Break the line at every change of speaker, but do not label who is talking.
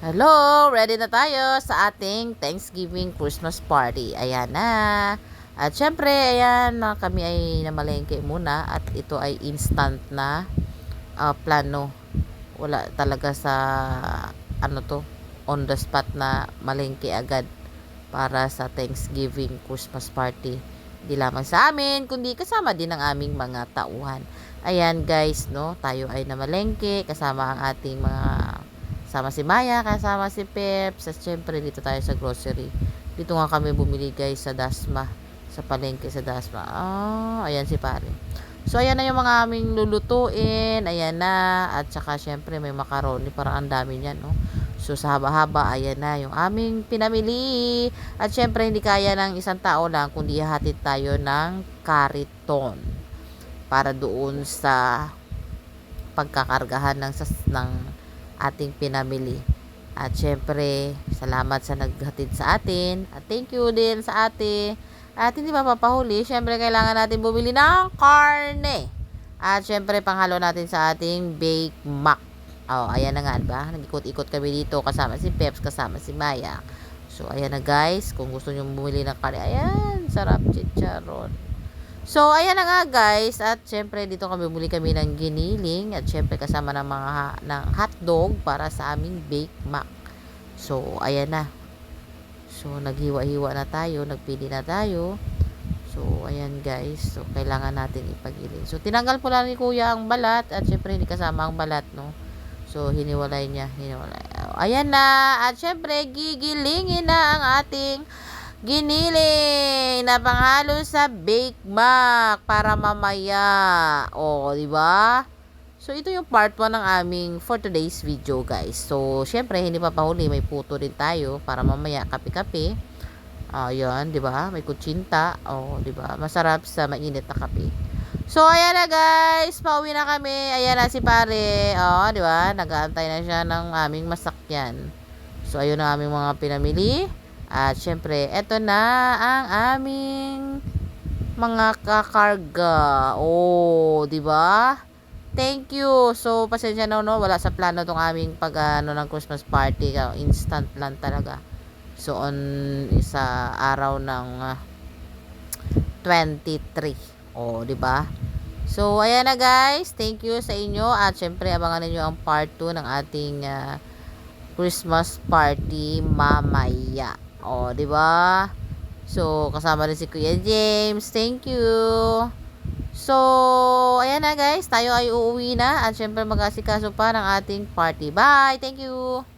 Hello! Ready na tayo sa ating Thanksgiving Christmas party. Ayan na. At syempre, ayan, kami ay namalengke muna at ito ay instant na plano. Wala talaga sa on the spot na malengke agad para sa Thanksgiving Christmas party. Hindi lamang sa amin, kundi kasama din ang aming mga tauhan. Ayan guys, no, tayo ay namalengke kasama ang ating mga kasama si Maya, kasama si Peps, at syempre dito tayo sa grocery. Dito nga kami bumili guys sa Dasma, sa palengke sa Dasma. Ayan si pare. So ayan na yung mga aming lulutuin, ayan na, at saka syempre may macaroni, parang ang dami niyan, no. So sa haba-haba, ayan na yung aming pinamili. At syempre hindi kaya ng isang tao lang, kundi ihatid tayo ng kariton para doon sa pagkakargahan ng ating pinamili. At syempre, salamat sa naghatid sa atin. At thank you din sa ate. At hindi pa papahuli, syempre kailangan natin bumili ng karne. At syempre, panghalo natin sa ating Bake Mac. Ayan na nga, diba? Nag-ikot-ikot kami dito kasama si Peps, kasama si Maya. So, ayan na guys. Kung gusto nyo bumili ng karne, ayan, sarap chicharon. So, ayan na nga guys, at syempre dito bumili kami ng giniling at syempre kasama ng ng hotdog para sa aming Bake Mac. So, ayan na. So, naghiwa-hiwa na tayo, nagpili na tayo. So, ayan guys. So, kailangan natin ipagiling. So, tinanggal po lang ni Kuya ang balat at syempre hindi kasama ang balat, no. So, hiniwalay niya, ayan na, at syempre gigilingin na ang ating giniling na panghalo sa Bake Mac para mamaya. Di ba? So, ito yung part 1 ng aming for today's video, guys. So, syempre, hindi pa pahuli. May puto din tayo para mamaya kape-kape. Ayan, di ba? May kutsinta. Di ba? Masarap sa mainit na kape. So, ayan na, guys. Pauwi na kami. Ayan na si pare. Di ba? Nag-aantay na siya ng aming masakyan. So, ayun ang aming mga pinamili. At syempre, eto na ang aming mga kakarga. Di ba? Thank you. So, pasensya na, no, wala sa plano tong aming ng Christmas party. Instant lang talaga. So, on sa araw ng 23. Di ba? So, ayan na guys. Thank you sa inyo. At syempre, abangan niyo ang part 2 ng ating Christmas party mamaya. Di ba? So, kasama rin si Kuya James. Thank you. So, ayan na guys. Tayo ay uuwi na. At syempre, mag-asikaso pa ng ating party. Bye! Thank you!